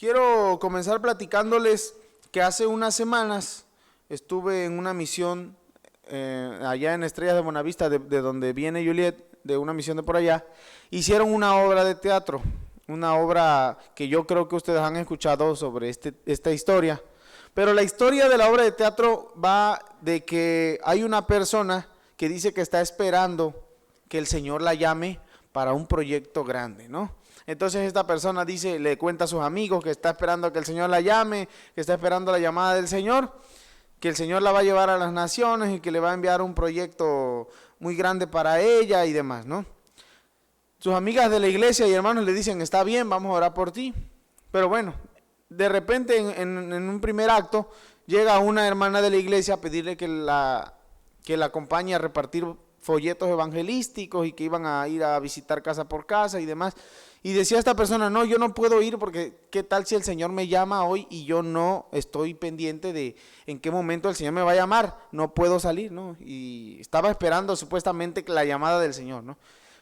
Quiero comenzar platicándoles que hace unas semanas estuve en una misión allá en Estrellas de Buenavista, de donde viene Juliet, de una misión de por allá. Hicieron una obra de teatro, una obra que yo creo que ustedes han escuchado sobre esta historia. Pero la historia de la obra de teatro va de que hay una persona que dice que está esperando que el Señor la llame para un proyecto grande, ¿no? Entonces esta persona dice, le cuenta a sus amigos que está esperando que el Señor la llame, que está esperando la llamada del Señor, que el Señor la va a llevar a las naciones y que le va a enviar un proyecto muy grande para ella y demás, ¿no? Sus amigas de la iglesia y hermanos le dicen, está bien, vamos a orar por ti. Pero bueno, de repente en un primer acto llega una hermana de la iglesia a pedirle que la acompañe a repartir folletos evangelísticos y que iban a ir a visitar casa por casa y demás. Y decía esta persona, no, yo no puedo ir porque qué tal si el Señor me llama hoy y yo no estoy pendiente de en qué momento el Señor me va a llamar, no puedo salir, ¿no? Y estaba esperando supuestamente la llamada del Señor, ¿no?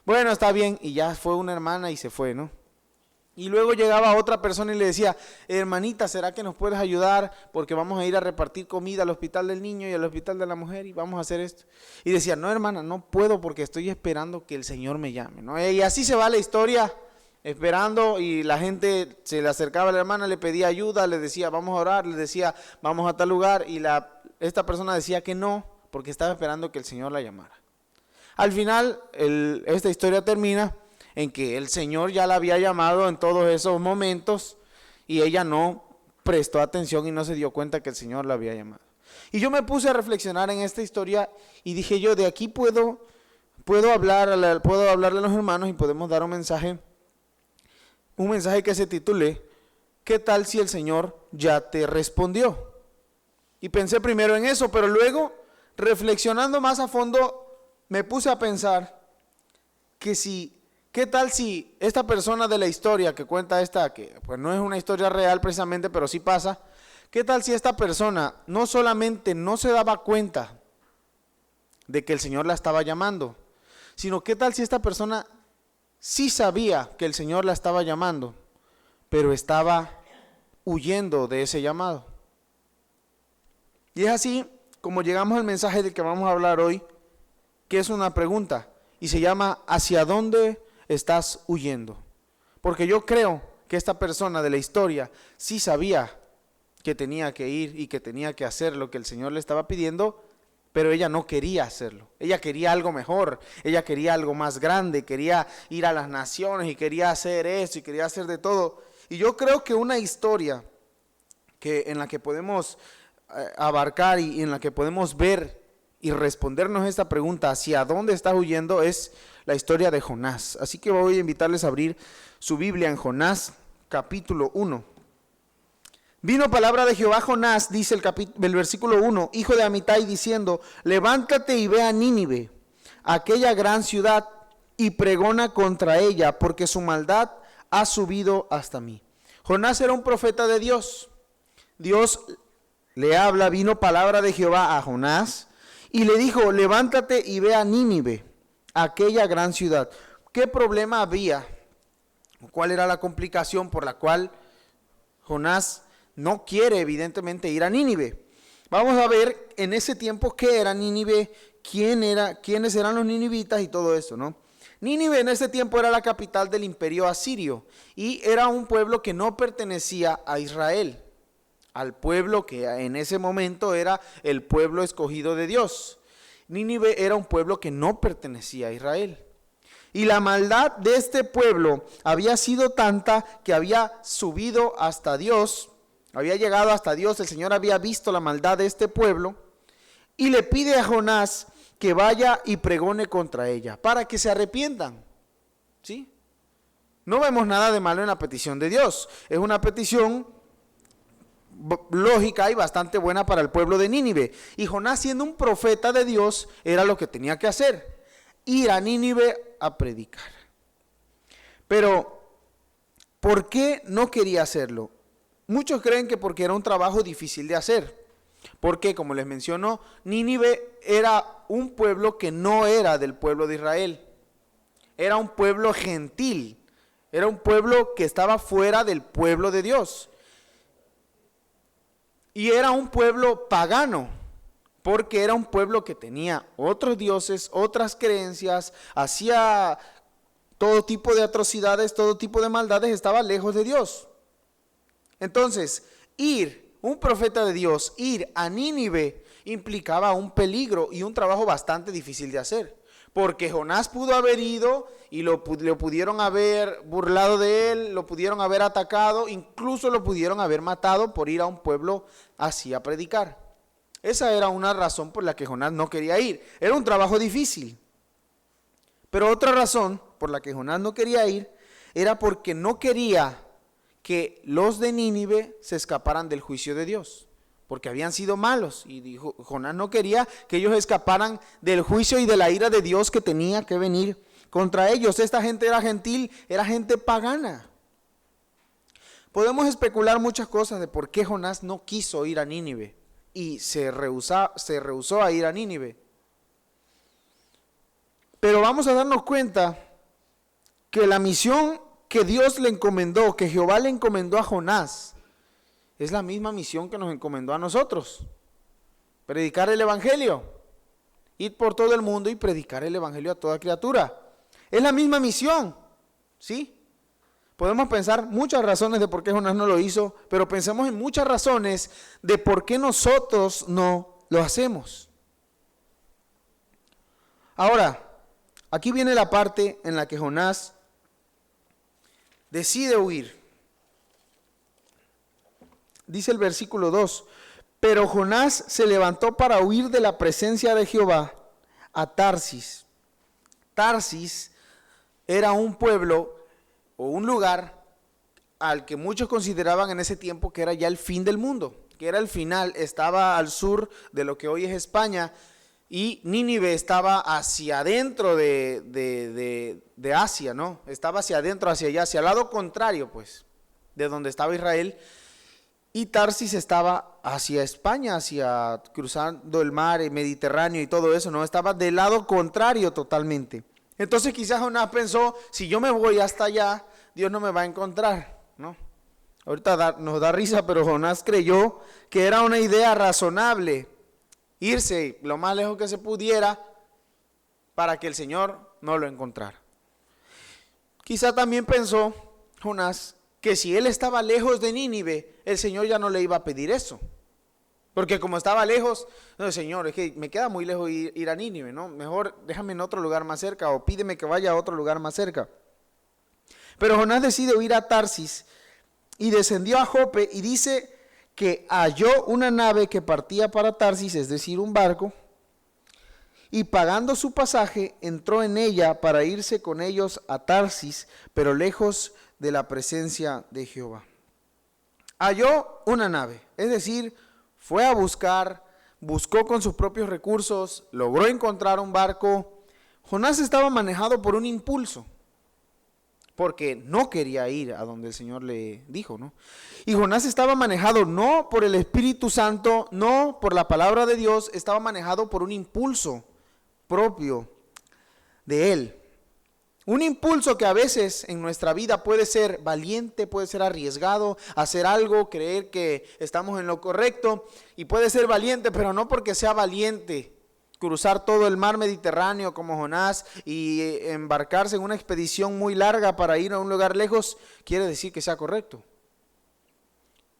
Bueno, está bien, y ya fue una hermana y se fue, ¿no? Y luego llegaba otra persona y le decía, hermanita, ¿será que nos puedes ayudar? Porque vamos a ir a repartir comida al hospital del niño y al hospital de la mujer y vamos a hacer esto. Y decía, no, hermana, no puedo porque estoy esperando que el Señor me llame, ¿no? Y así se va la historia, esperando, y la gente se le acercaba a la hermana, le pedía ayuda, le decía, vamos a orar, le decía, vamos a tal lugar, y esta persona decía que no, porque estaba esperando que el Señor la llamara. Al final, esta historia termina en que el Señor ya la había llamado en todos esos momentos y ella no prestó atención y no se dio cuenta que el Señor la había llamado. Y yo me puse a reflexionar en esta historia y dije yo, de aquí puedo hablarle a los hermanos y podemos dar un mensaje que se titule, ¿qué tal si el Señor ya te respondió? Y pensé primero en eso, pero luego, reflexionando más a fondo, me puse a pensar ¿qué tal si esta persona de la historia que cuenta que pues no es una historia real precisamente, pero sí pasa, qué tal si esta persona no solamente no se daba cuenta de que el Señor la estaba llamando, sino qué tal si esta persona sí sabía que el Señor la estaba llamando, pero estaba huyendo de ese llamado? Y es así como llegamos al mensaje del que vamos a hablar hoy, que es una pregunta, y se llama, ¿hacia dónde estás huyendo? Porque yo creo que esta persona de la historia sí sabía que tenía que ir y que tenía que hacer lo que el Señor le estaba pidiendo, pero ella no quería hacerlo. Ella quería algo mejor, ella quería algo más grande, quería ir a las naciones y quería hacer eso y quería hacer de todo. Y yo creo que una historia en la que podemos abarcar y en la que podemos ver y respondernos esta pregunta, ¿hacia dónde estás huyendo?, es la historia de Jonás. Así que voy a invitarles a abrir su Biblia en Jonás, capítulo 1. Vino palabra de Jehová a Jonás, dice el versículo 1, hijo de Amitai, diciendo, levántate y ve a Nínive, aquella gran ciudad, y pregona contra ella, porque su maldad ha subido hasta mí. Jonás era un profeta de Dios. Dios le habla, vino palabra de Jehová a Jonás, y le dijo, levántate y ve a Nínive, aquella gran ciudad. ¿Qué problema había? ¿Cuál era la complicación por la cual Jonás no quiere evidentemente ir a Nínive? Vamos a ver en ese tiempo qué era Nínive, quiénes eran los ninivitas y todo eso, ¿no? Nínive en ese tiempo era la capital del imperio asirio y era un pueblo que no pertenecía a Israel, al pueblo que en ese momento era el pueblo escogido de Dios. Nínive era un pueblo que no pertenecía a Israel. Y la maldad de este pueblo había sido tanta que había subido hasta Dios, había llegado hasta Dios. El Señor había visto la maldad de este pueblo y le pide a Jonás que vaya y pregone contra ella para que se arrepientan. ¿Sí? No vemos nada de malo en la petición de Dios. Es una petición lógica y bastante buena para el pueblo de Nínive. Y Jonás, siendo un profeta de Dios, era lo que tenía que hacer: ir a Nínive a predicar. Pero ¿por qué no quería hacerlo? Muchos creen que porque era un trabajo difícil de hacer. Porque, como les menciono, Nínive era un pueblo que no era del pueblo de Israel. Era un pueblo gentil. Era un pueblo que estaba fuera del pueblo de Dios. Y era un pueblo pagano, porque era un pueblo que tenía otros dioses, otras creencias, hacía todo tipo de atrocidades, todo tipo de maldades, estaba lejos de Dios. Entonces, un profeta de Dios, ir a Nínive implicaba un peligro y un trabajo bastante difícil de hacer. Porque Jonás pudo haber ido y lo pudieron haber burlado de él, lo pudieron haber atacado, incluso lo pudieron haber matado por ir a un pueblo así a predicar. Esa era una razón por la que Jonás no quería ir. Era un trabajo difícil. Pero otra razón por la que Jonás no quería ir era porque no quería que los de Nínive se escaparan del juicio de Dios, porque habían sido malos, y Jonás no quería que ellos escaparan del juicio y de la ira de Dios que tenía que venir contra ellos. Esta gente era gentil, era gente pagana. Podemos especular muchas cosas de por qué Jonás no quiso ir a Nínive y se rehusó a ir a Nínive. Pero vamos a darnos cuenta que la misión que Dios le encomendó, que Jehová le encomendó a Jonás, es la misma misión que nos encomendó a nosotros: predicar el evangelio, ir por todo el mundo y predicar el evangelio a toda criatura. Es la misma misión, ¿sí? Podemos pensar muchas razones de por qué Jonás no lo hizo, pero pensemos en muchas razones de por qué nosotros no lo hacemos. Ahora, aquí viene la parte en la que Jonás decide huir. Dice el versículo 2: pero Jonás se levantó para huir de la presencia de Jehová a Tarsis. Tarsis era un pueblo o un lugar al que muchos consideraban en ese tiempo que era ya el fin del mundo, que era el final. Estaba al sur de lo que hoy es España, y Nínive estaba hacia adentro de Asia, ¿no? Estaba hacia adentro, hacia allá, hacia el lado contrario, pues, de donde estaba Israel. Y Tarsis estaba hacia España, hacia cruzando el mar Mediterráneo y todo eso, ¿no? Estaba del lado contrario totalmente. Entonces quizás Jonás pensó: si yo me voy hasta allá, Dios no me va a encontrar, ¿no? Ahorita nos da risa, pero Jonás creyó que era una idea razonable irse lo más lejos que se pudiera para que el Señor no lo encontrara. Quizá también pensó Jonás que si él estaba lejos de Nínive, el Señor ya no le iba a pedir eso. Porque como estaba lejos, no, Señor, es que me queda muy lejos ir a Nínive, ¿no? Mejor déjame en otro lugar más cerca, o pídeme que vaya a otro lugar más cerca. Pero Jonás decide ir a Tarsis y descendió a Jope, y dice que halló una nave que partía para Tarsis, es decir, un barco, y pagando su pasaje entró en ella para irse con ellos a Tarsis, pero lejos de la presencia de Jehová. Halló una nave, es decir, fue a buscó con sus propios recursos, logró encontrar un barco. Jonás estaba manejado por un impulso, porque no quería ir a donde el Señor le dijo, ¿no? Y Jonás estaba manejado no por el Espíritu Santo, no por la palabra de Dios, estaba manejado por un impulso propio de él. Un impulso que a veces en nuestra vida puede ser valiente, puede ser arriesgado, hacer algo, creer que estamos en lo correcto, y puede ser valiente, pero no porque sea valiente cruzar todo el mar Mediterráneo como Jonás y embarcarse en una expedición muy larga para ir a un lugar lejos, quiere decir que sea correcto.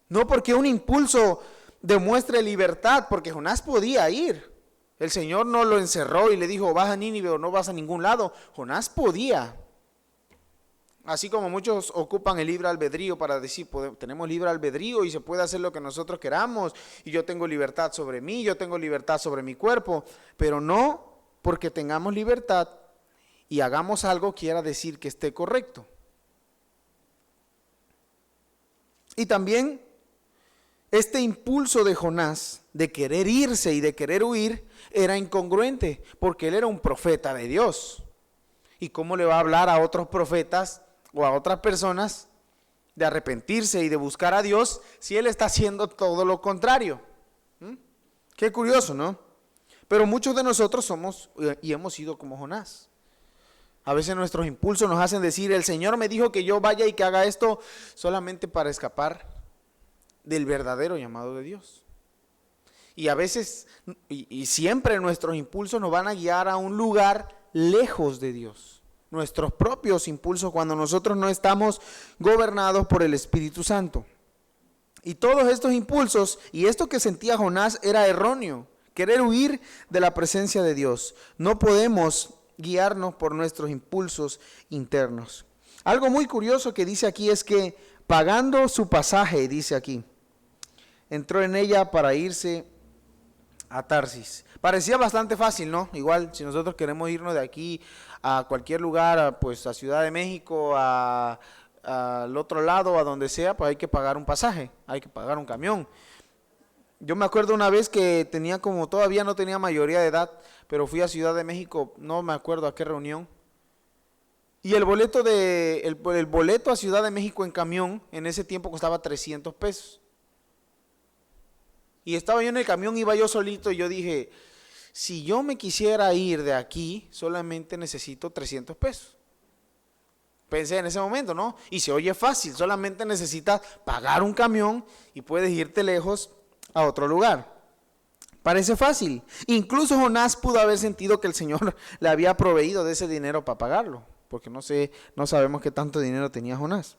No porque un impulso demuestre libertad, porque Jonás podía ir. El Señor no lo encerró y le dijo: vas a Nínive o no vas a ningún lado. Jonás podía. Así como muchos ocupan el libre albedrío para decir: tenemos libre albedrío y se puede hacer lo que nosotros queramos, y yo tengo libertad sobre mí, yo tengo libertad sobre mi cuerpo. Pero no porque tengamos libertad y hagamos algo quiera decir que esté correcto. Y también este impulso de Jonás de querer irse y de querer huir era incongruente, porque él era un profeta de Dios. ¿Y cómo le va a hablar a otros profetas o a otras personas de arrepentirse y de buscar a Dios si él está haciendo todo lo contrario? Qué curioso, ¿no? Pero muchos de nosotros somos y hemos sido como Jonás. A veces nuestros impulsos nos hacen decir, el Señor me dijo que yo vaya y que haga esto solamente para escapar del verdadero llamado de Dios. Y a veces, y siempre nuestros impulsos nos van a guiar a un lugar lejos de Dios. Nuestros propios impulsos cuando nosotros no estamos gobernados por el Espíritu Santo. Y todos estos impulsos y esto que sentía Jonás era erróneo. Querer huir de la presencia de Dios. No podemos guiarnos por nuestros impulsos internos. Algo muy curioso que dice aquí es que pagando su pasaje, dice aquí, entró en ella para irse a Tarsis. Parecía bastante fácil, ¿no? Igual, si nosotros queremos irnos de aquí a cualquier lugar, pues a Ciudad de México, al otro lado, a donde sea, pues hay que pagar un pasaje, hay que pagar un camión. Yo me acuerdo una vez que todavía no tenía mayoría de edad, pero fui a Ciudad de México, no me acuerdo a qué reunión. Y el boleto a Ciudad de México en camión, en ese tiempo costaba 300 pesos. Y estaba yo en el camión, iba yo solito y yo dije, si yo me quisiera ir de aquí, solamente necesito 300 pesos. Pensé en ese momento, ¿no? Y se oye fácil, solamente necesitas pagar un camión y puedes irte lejos a otro lugar. Parece fácil. Incluso Jonás pudo haber sentido que el Señor le había proveído de ese dinero para pagarlo, porque no sabemos qué tanto dinero tenía Jonás.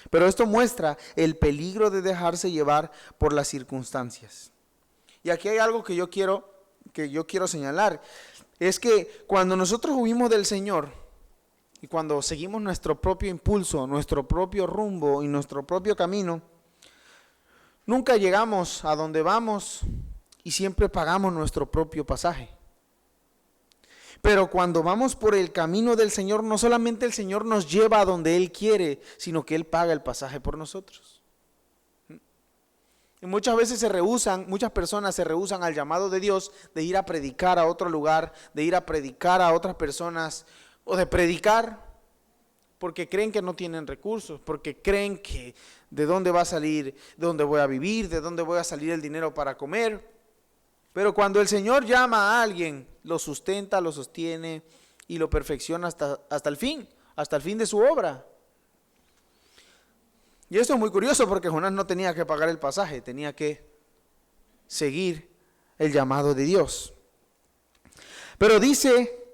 Pero esto muestra el peligro de dejarse llevar por las circunstancias. Y aquí hay algo que yo quiero señalar, es que cuando nosotros huimos del Señor y cuando seguimos nuestro propio impulso, nuestro propio rumbo y nuestro propio camino, nunca llegamos a donde vamos y siempre pagamos nuestro propio pasaje. Pero cuando vamos por el camino del Señor, no solamente el Señor nos lleva a donde Él quiere, sino que Él paga el pasaje por nosotros. Y muchas personas se rehúsan al llamado de Dios de ir a predicar a otro lugar, de ir a predicar a otras personas, o de predicar porque creen que no tienen recursos, porque creen que de dónde va a salir, de dónde voy a vivir, de dónde voy a salir el dinero para comer. Pero cuando el Señor llama a alguien, lo sustenta, lo sostiene y lo perfecciona hasta el fin de su obra. Y esto es muy curioso porque Jonás no tenía que pagar el pasaje, tenía que seguir el llamado de Dios. Pero dice,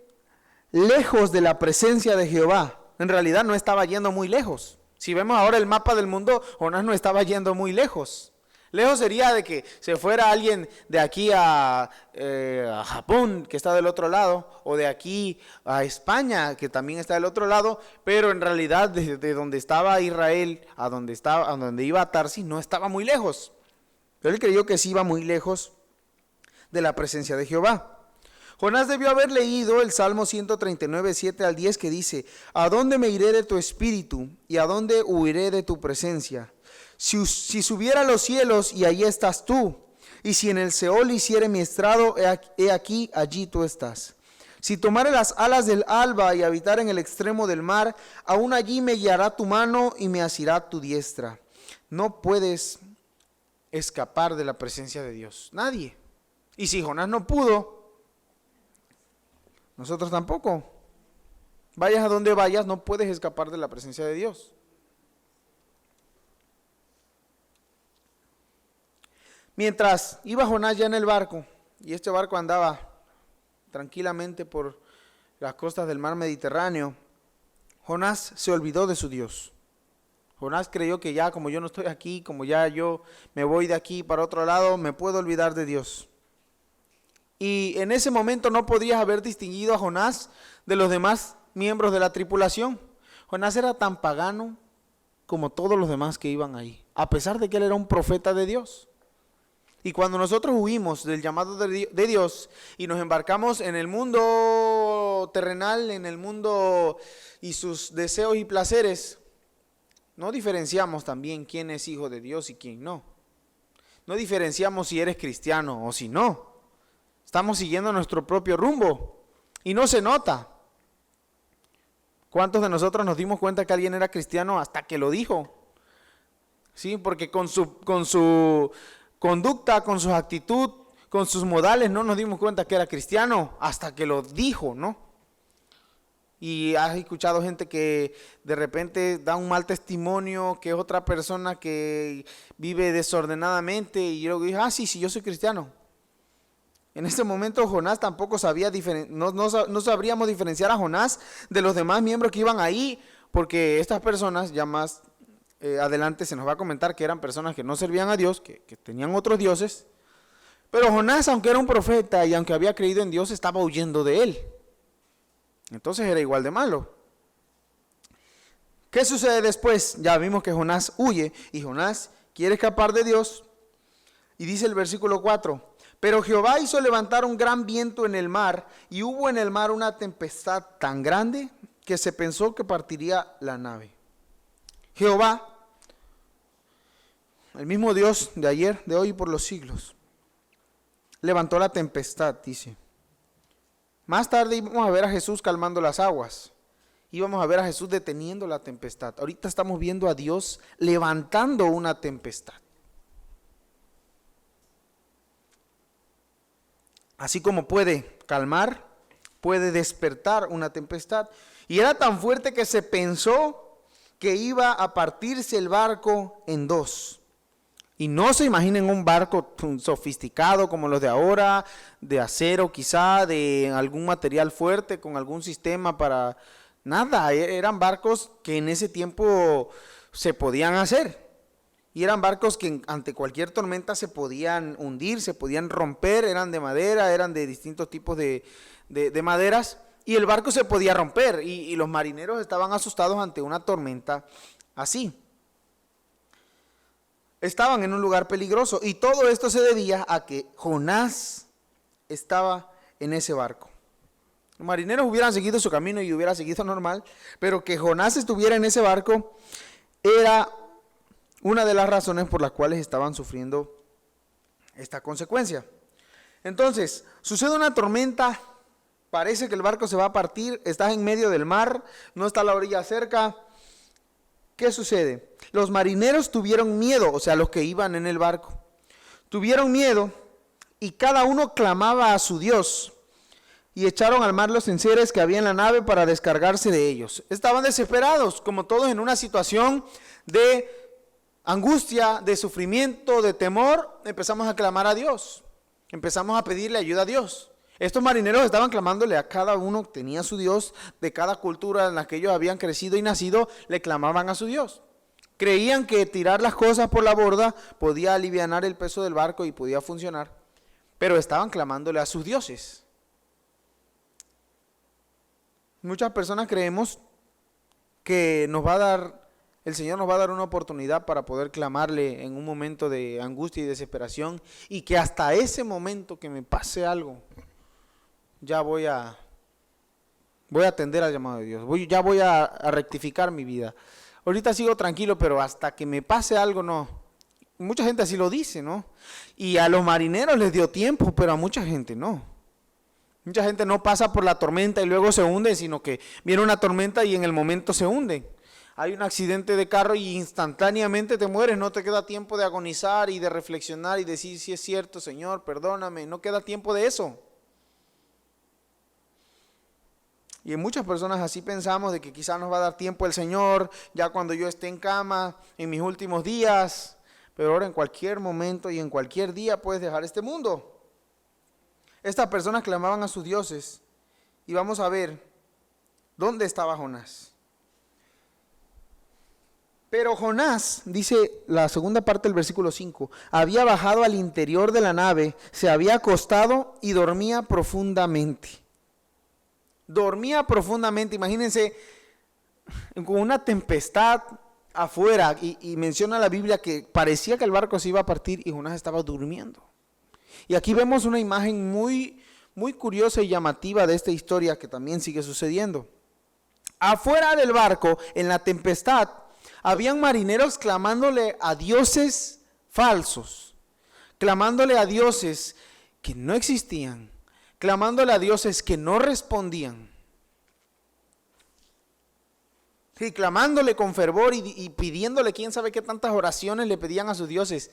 lejos de la presencia de Jehová. En realidad no estaba yendo muy lejos. Si vemos ahora el mapa del mundo, Jonás no estaba yendo muy lejos. Lejos sería de que se fuera alguien de aquí a Japón, que está del otro lado, o de aquí a España, que también está del otro lado, pero en realidad desde donde estaba Israel a donde iba a Tarsis no estaba muy lejos. Pero él creyó que sí iba muy lejos de la presencia de Jehová. Jonás debió haber leído el Salmo 139, 7 al 10, que dice, ¿a dónde me iré de tu espíritu y a dónde huiré de tu presencia? Si subiera a los cielos y allí estás tú, y si en el Seol hiciere mi estrado, he aquí, allí tú estás. Si tomare las alas del alba y habitar en el extremo del mar, aún allí me guiará tu mano y me asirá tu diestra. No puedes escapar de la presencia de Dios, nadie. Y si Jonás no pudo, nosotros tampoco. Vayas a donde vayas, no puedes escapar de la presencia de Dios. Mientras iba Jonás ya en el barco, y este barco andaba tranquilamente por las costas del mar Mediterráneo, Jonás se olvidó de su Dios. Jonás creyó que ya como yo no estoy aquí, como ya yo me voy de aquí para otro lado, me puedo olvidar de Dios. Y en ese momento no podías haber distinguido a Jonás de los demás miembros de la tripulación. Jonás era tan pagano como todos los demás que iban ahí, a pesar de que él era un profeta de Dios. Y cuando nosotros huimos del llamado de Dios y nos embarcamos en el mundo terrenal, en el mundo y sus deseos y placeres, no diferenciamos también quién es hijo de Dios y quién no. No diferenciamos si eres cristiano o si no. Estamos siguiendo nuestro propio rumbo y no se nota. ¿Cuántos de nosotros nos dimos cuenta que alguien era cristiano hasta que lo dijo? Sí, porque con su conducta, con su actitud, con sus modales, no nos dimos cuenta que era cristiano hasta que lo dijo, ¿no? Y has escuchado gente que de repente da un mal testimonio, que es otra persona que vive desordenadamente, y yo digo, sí, yo soy cristiano. En ese momento Jonás tampoco sabía, no sabríamos diferenciar a Jonás de los demás miembros que iban ahí, porque estas personas, ya más adelante se nos va a comentar que eran personas que no servían a Dios, que tenían otros dioses. Pero Jonás, aunque era un profeta y aunque había creído en Dios, estaba huyendo de él. Entonces era igual de malo. ¿Qué sucede después? Ya vimos que Jonás huye y Jonás quiere escapar de Dios. Y dice el versículo 4, pero Jehová hizo levantar un gran viento en el mar y hubo en el mar una tempestad tan grande que se pensó que partiría la nave. Jehová, el mismo Dios de ayer, de hoy y por los siglos, levantó la tempestad, dice. Más tarde íbamos a ver a Jesús calmando las aguas. Íbamos a ver a Jesús deteniendo la tempestad. Ahorita estamos viendo a Dios levantando una tempestad. Así como puede calmar, puede despertar una tempestad. Y era tan fuerte que se pensó que iba a partirse el barco en dos. Y no se imaginen un barco sofisticado como los de ahora, de acero quizá, de algún material fuerte, con algún sistema para... Nada, eran barcos que en ese tiempo se podían hacer. Y eran barcos que ante cualquier tormenta se podían hundir, se podían romper, eran de madera, eran de distintos tipos de maderas. Y el barco se podía romper y los marineros estaban asustados ante una tormenta así. Estaban en un lugar peligroso y todo esto se debía a que Jonás estaba en ese barco. Los marineros hubieran seguido su camino y hubiera seguido normal, pero que Jonás estuviera en ese barco era una de las razones por las cuales estaban sufriendo esta consecuencia. Entonces, sucede una tormenta, parece que el barco se va a partir, estás en medio del mar, no está la orilla cerca. ¿Qué sucede? Los marineros tuvieron miedo, o sea, los que iban en el barco, tuvieron miedo y cada uno clamaba a su Dios y echaron al mar los enseres que había en la nave para descargarse de ellos. Estaban desesperados, como todos en una situación de angustia, de sufrimiento, de temor. Empezamos a clamar a Dios, empezamos a pedirle ayuda a Dios. Estos marineros estaban clamándole a cada uno, tenía su Dios, de cada cultura en la que ellos habían crecido y nacido, le clamaban a su Dios. Creían que tirar las cosas por la borda podía alivianar el peso del barco y podía funcionar, pero estaban clamándole a sus dioses. Muchas personas creemos que el Señor nos va a dar una oportunidad para poder clamarle en un momento de angustia y desesperación y que hasta ese momento que me pase algo, ya voy a atender al llamado de Dios, ya voy a rectificar mi vida. Ahorita sigo tranquilo, pero hasta que me pase algo no. Mucha gente así lo dice, ¿no? Y a los marineros les dio tiempo, pero a mucha gente no. Mucha gente no pasa por la tormenta y luego se hunde, sino que viene una tormenta y en el momento se hunden. Hay un accidente de carro y instantáneamente te mueres, no te queda tiempo de agonizar y de reflexionar y decir si es cierto, Señor, perdóname, no queda tiempo de eso. Y en muchas personas así pensamos de que quizás nos va a dar tiempo el Señor, ya cuando yo esté en cama, en mis últimos días, pero ahora en cualquier momento y en cualquier día puedes dejar este mundo. Estas personas clamaban a sus dioses y vamos a ver dónde estaba Jonás. Pero Jonás, dice la segunda parte del versículo 5, había bajado al interior de la nave, se había acostado y dormía profundamente. Dormía profundamente, imagínense, con una tempestad afuera y menciona la Biblia que parecía que el barco se iba a partir y Jonás estaba durmiendo. Y aquí vemos una imagen muy, muy curiosa y llamativa de esta historia que también sigue sucediendo. Afuera del barco, en la tempestad, habían marineros clamándole a dioses falsos, clamándole a dioses que no existían, clamándole a dioses que no respondían. Sí, clamándole con fervor y pidiéndole quién sabe qué tantas oraciones le pedían a sus dioses.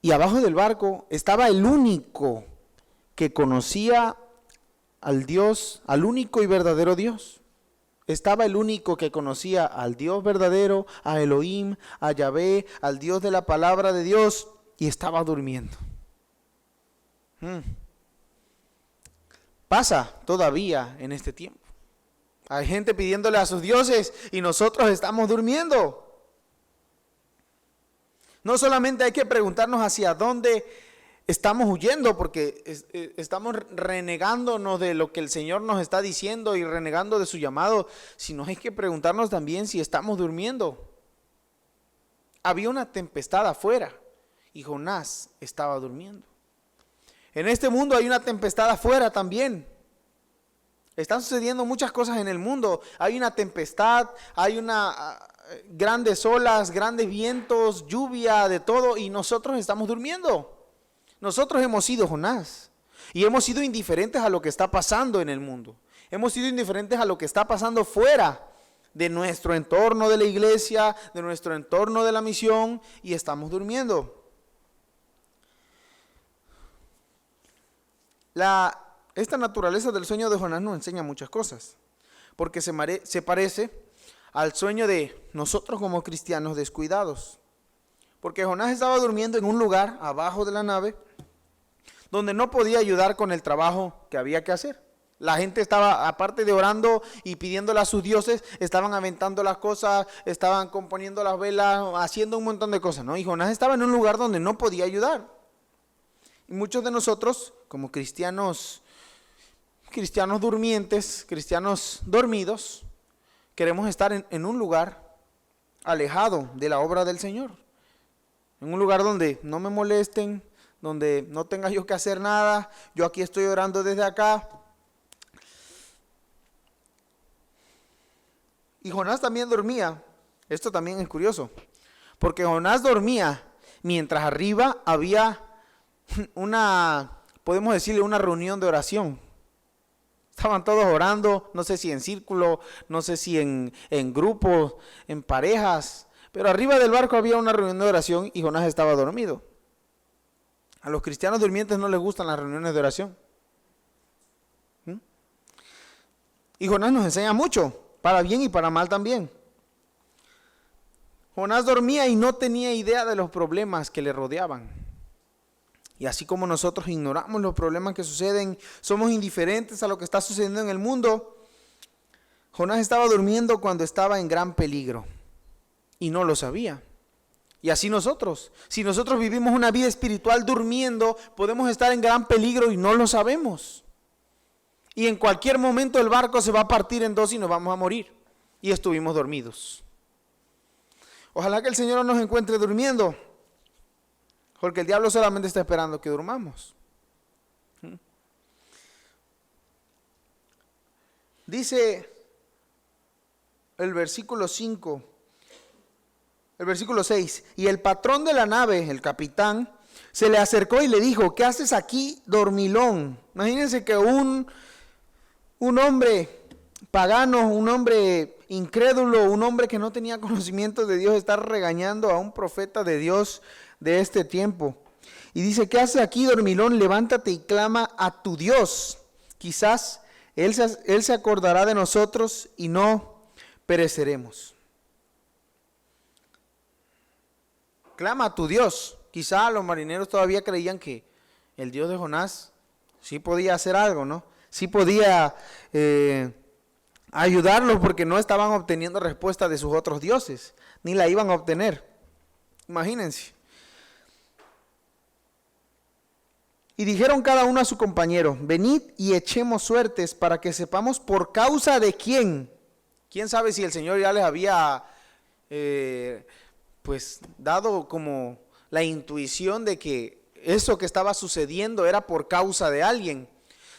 Y abajo del barco estaba el único que conocía al Dios, al único y verdadero Dios. Estaba el único que conocía al Dios verdadero, a Elohim, a Yahvé, al Dios de la palabra de Dios, y estaba durmiendo. Pasa todavía en este tiempo. Hay gente pidiéndole a sus dioses y nosotros estamos durmiendo. No solamente hay que preguntarnos hacia dónde estamos huyendo, porque estamos renegándonos de lo que el Señor nos está diciendo y renegando de su llamado, sino hay que preguntarnos también si estamos durmiendo. Había una tempestad afuera y Jonás estaba durmiendo. En este mundo hay una tempestad afuera también. Están sucediendo muchas cosas en el mundo. Hay una tempestad, hay grandes olas, grandes vientos, lluvia, de todo, y nosotros estamos durmiendo. Nosotros hemos sido Jonás y hemos sido indiferentes a lo que está pasando en el mundo. Hemos sido indiferentes a lo que está pasando fuera de nuestro entorno de la iglesia, de nuestro entorno de la misión, y estamos durmiendo. Esta naturaleza del sueño de Jonás nos enseña muchas cosas, porque se parece al sueño de nosotros como cristianos descuidados. Porque Jonás estaba durmiendo en un lugar abajo de la nave donde no podía ayudar con el trabajo que había que hacer. La gente estaba, aparte de orando y pidiéndole a sus dioses, estaban aventando las cosas, estaban componiendo las velas, haciendo un montón de cosas, ¿no? Y Jonás estaba en un lugar donde no podía ayudar. Y muchos de nosotros, como cristianos durmientes, cristianos dormidos, queremos estar en un lugar alejado de la obra del Señor. En un lugar donde no me molesten, donde no tenga yo que hacer nada, yo aquí estoy orando desde acá. Y Jonás también dormía. Esto también es curioso, porque Jonás dormía mientras arriba había podemos decirle una reunión de oración. Estaban todos orando, no sé si en círculo, no sé si en grupos, en parejas, pero arriba del barco había una reunión de oración y Jonás estaba dormido. A los cristianos durmientes no les gustan las reuniones de oración. Y Jonás nos enseña mucho, para bien y para mal también. Jonás dormía y no tenía idea de los problemas que le rodeaban. Y así como nosotros ignoramos los problemas que suceden, somos indiferentes a lo que está sucediendo en el mundo, Jonás estaba durmiendo cuando estaba en gran peligro y no lo sabía. Y así nosotros, si nosotros vivimos una vida espiritual durmiendo, podemos estar en gran peligro y no lo sabemos. Y en cualquier momento el barco se va a partir en dos y nos vamos a morir. Y estuvimos dormidos. Ojalá que el Señor no nos encuentre durmiendo, porque el diablo solamente está esperando que durmamos. Dice el versículo 5, el versículo 6, y el patrón de la nave, el capitán, se le acercó y le dijo: ¿qué haces aquí, dormilón? Imagínense que un hombre pagano, un hombre incrédulo, un hombre que no tenía conocimiento de Dios, está regañando a un profeta de Dios de este tiempo. Y dice: ¿qué haces aquí, dormilón? Levántate y clama a tu Dios. Quizás Él se acordará de nosotros y no pereceremos. Clama a tu Dios. Quizá los marineros todavía creían que el Dios de Jonás sí podía hacer algo, ¿no? Sí podía ayudarlos, porque no estaban obteniendo respuesta de sus otros dioses, ni la iban a obtener. Imagínense. Y dijeron cada uno a su compañero: venid y echemos suertes para que sepamos por causa de quién. ¿Quién sabe si el Señor ya les había dado como la intuición de que eso que estaba sucediendo era por causa de alguien?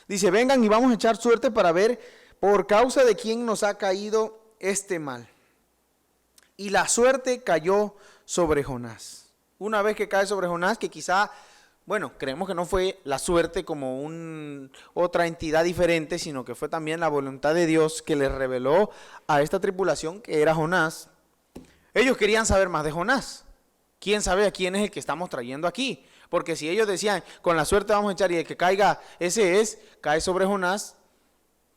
Dice: vengan y vamos a echar suerte para ver por causa de quién nos ha caído este mal. Y la suerte cayó sobre Jonás. Una vez que cae sobre Jonás, que quizá, creemos que no fue la suerte como otra entidad diferente, sino que fue también la voluntad de Dios que les reveló a esta tripulación que era Jonás. Ellos querían saber más de Jonás. ¿Quién sabe a quién es el que estamos trayendo aquí? Porque si ellos decían: con la suerte vamos a echar y el que caiga, ese es, cae sobre Jonás,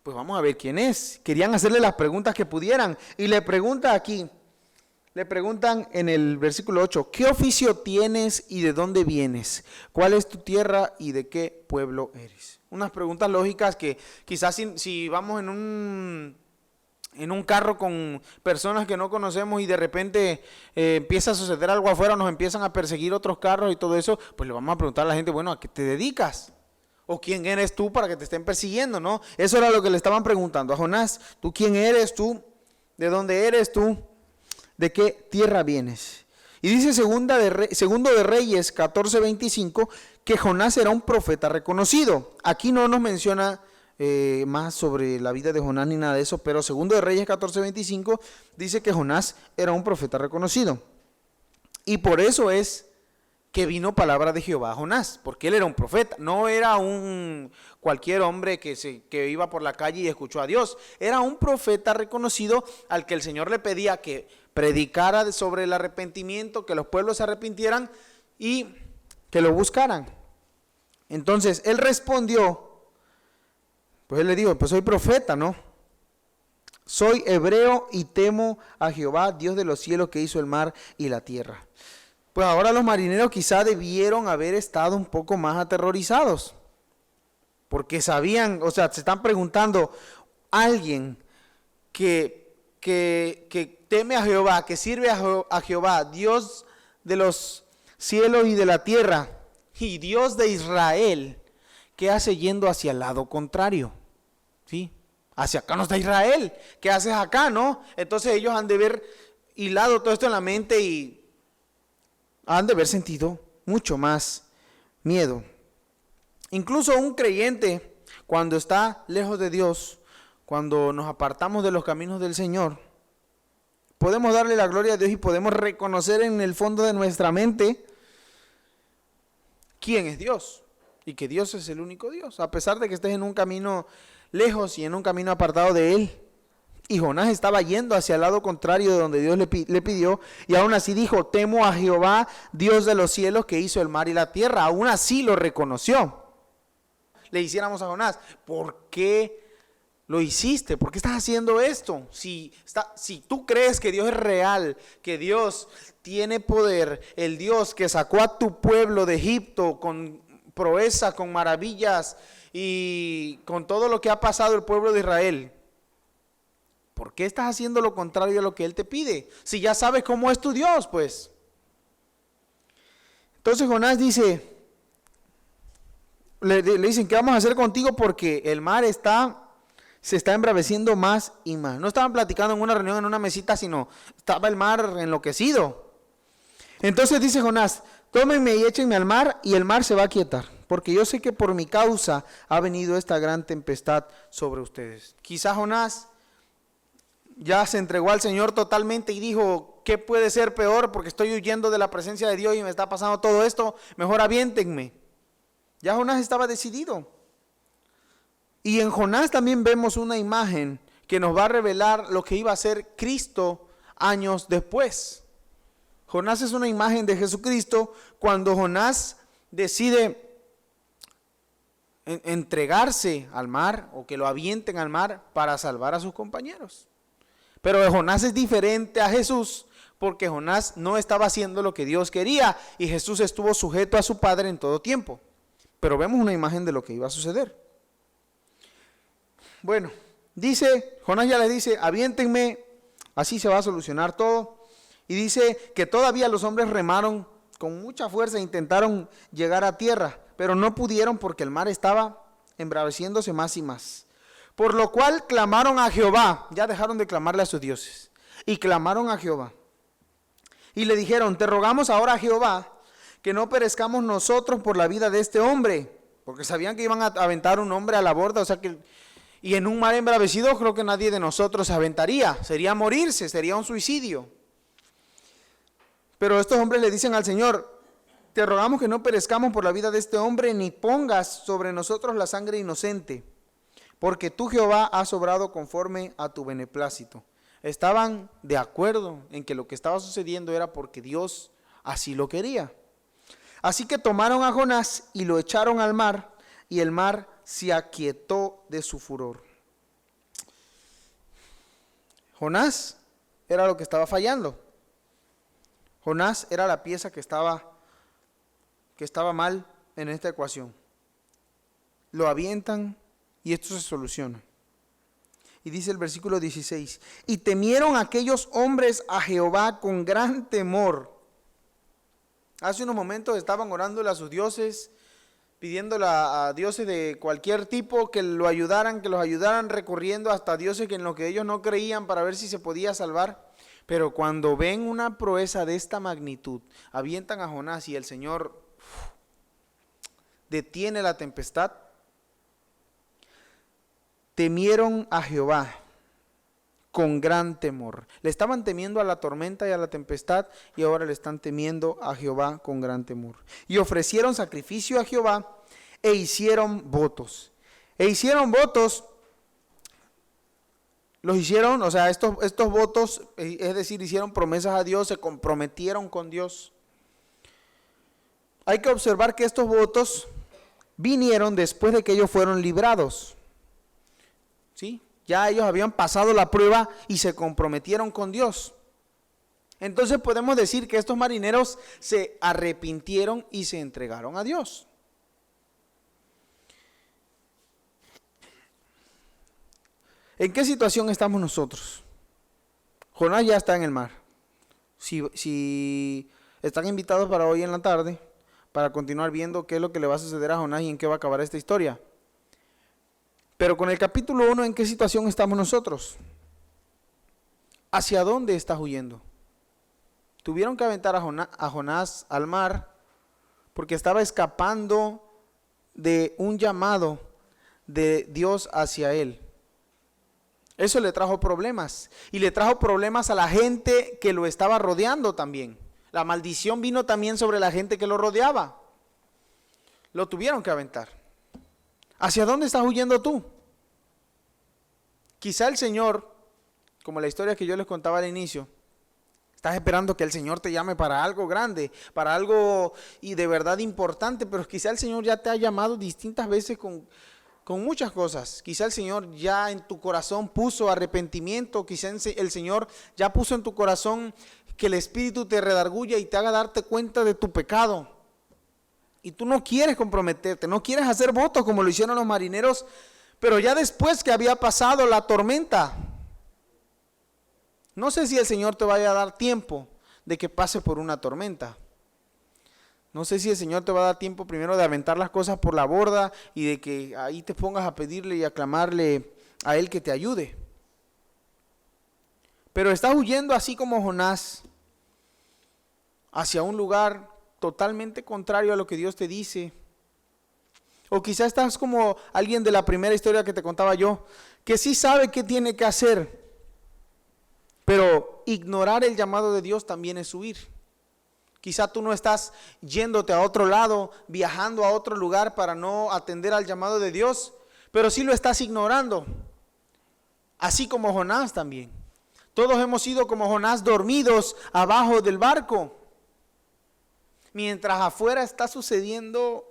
pues vamos a ver quién es. Querían hacerle las preguntas que pudieran. Y le preguntan en el versículo 8, ¿qué oficio tienes y de dónde vienes? ¿Cuál es tu tierra y de qué pueblo eres? Unas preguntas lógicas que quizás si vamos en un carro con personas que no conocemos y de repente empieza a suceder algo afuera, nos empiezan a perseguir otros carros y todo eso, pues le vamos a preguntar a la gente, bueno, ¿a qué te dedicas? ¿O quién eres tú para que te estén persiguiendo, no? Eso era lo que le estaban preguntando a Jonás. ¿Tú quién eres tú? ¿De dónde eres tú? ¿De qué tierra vienes? Y dice segundo de Reyes 14:25 que Jonás era un profeta reconocido. Aquí no nos menciona más sobre la vida de Jonás ni nada de eso, pero segundo de Reyes 14:25 dice que Jonás era un profeta reconocido. Y por eso es que vino palabra de Jehová a Jonás, porque él era un profeta, no era un cualquier hombre que iba por la calle y escuchó a Dios, era un profeta reconocido al que el Señor le pedía que predicara sobre el arrepentimiento, que los pueblos se arrepintieran y que lo buscaran. Entonces él respondió, pues él le dijo, pues soy profeta, ¿no? Soy hebreo y temo a Jehová, Dios de los cielos, que hizo el mar y la tierra. Pues ahora los marineros quizá debieron haber estado un poco más aterrorizados, porque sabían, o sea, se están preguntando, alguien que teme a Jehová, que sirve a Jehová, Dios de los cielos y de la tierra, y Dios de Israel, ¿qué hace yendo hacia el lado contrario? ¿Sí? Hacia acá no está Israel, ¿qué haces acá, no? Entonces ellos han de haber hilado todo esto en la mente y han de haber sentido mucho más miedo. Incluso un creyente, cuando está lejos de Dios, cuando nos apartamos de los caminos del Señor, podemos darle la gloria a Dios y podemos reconocer en el fondo de nuestra mente quién es Dios y que Dios es el único Dios, a pesar de que estés en un camino lejos y en un camino apartado de Él. Y Jonás estaba yendo hacia el lado contrario de donde Dios le pidió, y aún así dijo, temo a Jehová, Dios de los cielos, que hizo el mar y la tierra. Aún así lo reconoció. Le hiciéramos a Jonás, ¿por qué lo hiciste? ¿Por qué estás haciendo esto? Si tú crees que Dios es real, que Dios tiene poder, el Dios que sacó a tu pueblo de Egipto con proeza, con maravillas y con todo lo que ha pasado el pueblo de Israel, ¿por qué estás haciendo lo contrario a lo que Él te pide? Si ya sabes cómo es tu Dios, pues. Entonces Jonás dice, le dicen, ¿qué vamos a hacer contigo? Porque el mar se está embraveciendo más y más. No estaban platicando en una reunión, en una mesita, sino estaba el mar enloquecido. Entonces dice Jonás, tómenme y échenme al mar y el mar se va a quietar, porque yo sé que por mi causa ha venido esta gran tempestad sobre ustedes. Quizás Jonás ya se entregó al Señor totalmente y dijo, ¿qué puede ser peor? Porque estoy huyendo de la presencia de Dios y me está pasando todo esto, mejor aviéntenme. Ya Jonás estaba decidido. Y en Jonás también vemos una imagen que nos va a revelar lo que iba a ser Cristo años después. Jonás es una imagen de Jesucristo cuando Jonás decide entregarse al mar o que lo avienten al mar para salvar a sus compañeros. Pero Jonás es diferente a Jesús porque Jonás no estaba haciendo lo que Dios quería y Jesús estuvo sujeto a su Padre en todo tiempo. Pero vemos una imagen de lo que iba a suceder. Bueno, Jonás ya les dice, aviéntenme, así se va a solucionar todo. Y dice que todavía los hombres remaron con mucha fuerza e intentaron llegar a tierra, pero no pudieron porque el mar estaba embraveciéndose más y más. Por lo cual clamaron a Jehová, ya dejaron de clamarle a sus dioses, y clamaron a Jehová. Y le dijeron, te rogamos ahora a Jehová, que no perezcamos nosotros por la vida de este hombre, porque sabían que iban a aventar un hombre a la borda, o sea que, y en un mar embravecido creo que nadie de nosotros se aventaría, sería morirse, sería un suicidio. Pero estos hombres le dicen al Señor, te rogamos que no perezcamos por la vida de este hombre, ni pongas sobre nosotros la sangre inocente, porque tú, Jehová, has obrado conforme a tu beneplácito. Estaban de acuerdo en que lo que estaba sucediendo era porque Dios así lo quería. Así que tomaron a Jonás y lo echaron al mar, y el mar se aquietó de su furor. Jonás era lo que estaba fallando. Jonás era la pieza que estaba mal en esta ecuación. Lo avientan y esto se soluciona. Y dice el versículo 16, y temieron aquellos hombres a Jehová con gran temor. Hace unos momentos estaban orándole a sus dioses, pidiéndole a dioses de cualquier tipo que lo ayudaran, que los ayudaran, recurriendo hasta dioses que en lo que ellos no creían para ver si se podía salvar. Pero cuando ven una proeza de esta magnitud, avientan a Jonás y el Señor detiene la tempestad. Temieron a Jehová con gran temor. Le estaban temiendo a la tormenta y a la tempestad y ahora le están temiendo a Jehová con gran temor. Y ofrecieron sacrificio a Jehová e hicieron votos. Los hicieron, o sea, estos votos, es decir, hicieron promesas a Dios, se comprometieron con Dios. Hay que observar que estos votos vinieron después de que ellos fueron librados. ¿Sí? Ya ellos habían pasado la prueba y se comprometieron con Dios. Entonces podemos decir que estos marineros se arrepintieron y se entregaron a Dios. ¿En qué situación estamos nosotros? Jonás ya está en el mar. Si están invitados para hoy en la tarde, para continuar viendo qué es lo que le va a suceder a Jonás y en qué va a acabar esta historia. Pero con el capítulo 1, ¿en qué situación estamos nosotros? ¿Hacia dónde estás huyendo? Tuvieron que aventar a Jonás al mar porque estaba escapando de un llamado de Dios hacia él. Eso le trajo problemas y le trajo problemas a la gente que lo estaba rodeando también. La maldición vino también sobre la gente que lo rodeaba. Lo tuvieron que aventar. ¿Hacia dónde estás huyendo tú? Quizá el Señor, como la historia que yo les contaba al inicio, estás esperando que el Señor te llame para algo grande, para algo y de verdad importante, pero quizá el Señor ya te ha llamado distintas veces con muchas cosas. Quizá el Señor ya en tu corazón puso arrepentimiento, quizá el Señor ya puso en tu corazón que el Espíritu te redarguya y te haga darte cuenta de tu pecado. Y tú no quieres comprometerte, no quieres hacer votos como lo hicieron los marineros, pero ya después que había pasado la tormenta. No sé si el Señor te vaya a dar tiempo de que pase por una tormenta. No sé si el Señor te va a dar tiempo primero de aventar las cosas por la borda y de que ahí te pongas a pedirle y a clamarle a Él que te ayude. Pero estás huyendo así como Jonás hacia un lugar totalmente contrario a lo que Dios te dice. O quizás estás como alguien de la primera historia que te contaba yo, que sí sabe qué tiene que hacer, pero ignorar el llamado de Dios también es huir. Quizá tú no estás yéndote a otro lado, viajando a otro lugar para no atender al llamado de Dios, pero sí lo estás ignorando. Así como Jonás también. Todos hemos sido como Jonás, dormidos abajo del barco, mientras afuera está sucediendo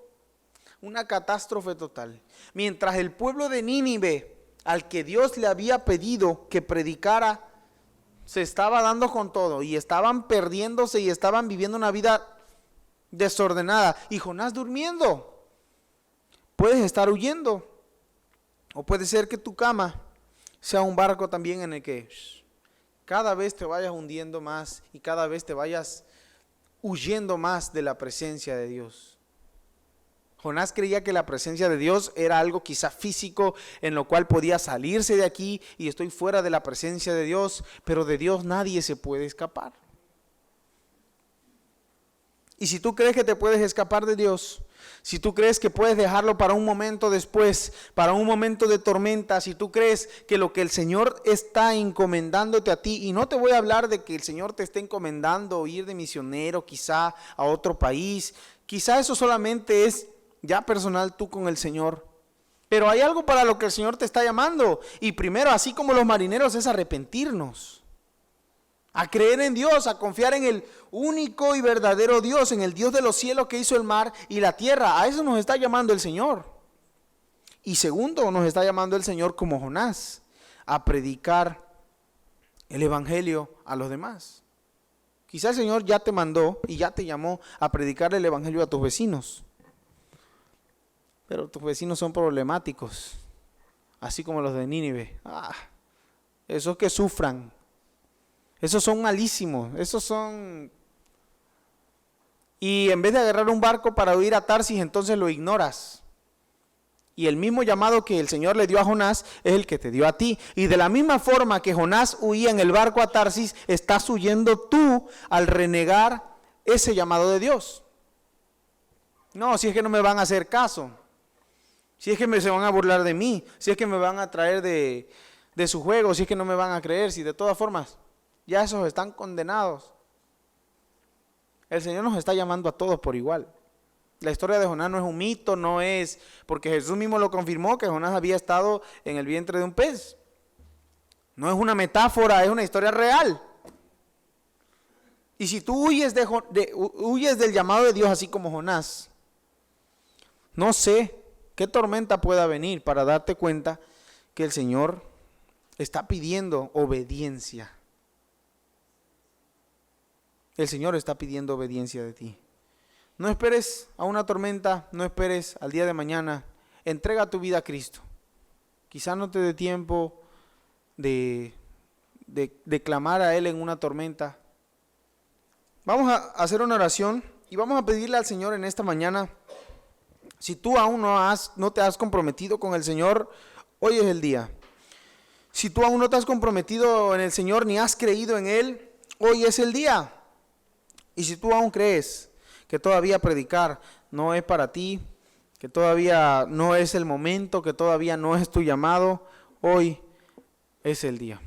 una catástrofe total. Mientras el pueblo de Nínive, al que Dios le había pedido que predicara, se estaba dando con todo y estaban perdiéndose y estaban viviendo una vida desordenada. Y Jonás durmiendo. Puedes estar huyendo. O puede ser que tu cama sea un barco también en el que cada vez te vayas hundiendo más y cada vez te vayas huyendo más de la presencia de Dios. Jonás creía que la presencia de Dios era algo quizá físico en lo cual podía salirse de aquí y estoy fuera de la presencia de Dios, pero de Dios nadie se puede escapar. Y si tú crees que te puedes escapar de Dios, si tú crees que puedes dejarlo para un momento después, para un momento de tormenta, si tú crees que lo que el Señor está encomendándote a ti, y no te voy a hablar de que el Señor te esté encomendando ir de misionero quizá a otro país, quizá eso solamente es ya personal tú con el Señor, pero hay algo para lo que el Señor te está llamando, y primero, así como los marineros, es arrepentirnos, a creer en Dios, a confiar en el único y verdadero Dios, en el Dios de los cielos que hizo el mar y la tierra. A eso nos está llamando el Señor. Y segundo, nos está llamando el Señor como Jonás, a predicar el evangelio a los demás. Quizá el Señor ya te mandó y ya te llamó a predicar el evangelio a tus vecinos, pero tus vecinos son problemáticos, así como los de Nínive. Esos que sufran, esos son malísimos, esos son... Y en vez de agarrar un barco para huir a Tarsis, entonces lo ignoras. Y el mismo llamado que el Señor le dio a Jonás es el que te dio a ti. Y de la misma forma que Jonás huía en el barco a Tarsis, estás huyendo tú al renegar ese llamado de Dios. No, si es que no me van a hacer caso, si es que se van a burlar de mí, si es que me van a traer de su juego, si es que no me van a creer, si de todas formas ya esos están condenados. El Señor nos está llamando a todos por igual. La historia de Jonás no es un mito, no es, porque Jesús mismo lo confirmó, que Jonás había estado en el vientre de un pez. No es una metáfora, es una historia real. Y si tú huyes del llamado de Dios así como Jonás, no sé qué tormenta pueda venir para darte cuenta que el Señor está pidiendo obediencia. El Señor está pidiendo obediencia de ti. No esperes a una tormenta, no esperes al día de mañana. Entrega tu vida a Cristo. Quizá no te dé tiempo de clamar a Él en una tormenta. Vamos a hacer una oración y vamos a pedirle al Señor en esta mañana. Si tú aún no te has comprometido con el Señor, hoy es el día. Si tú aún no te has comprometido en el Señor ni has creído en Él, hoy es el día. Y si tú aún crees que todavía predicar no es para ti, que todavía no es el momento, que todavía no es tu llamado, hoy es el día.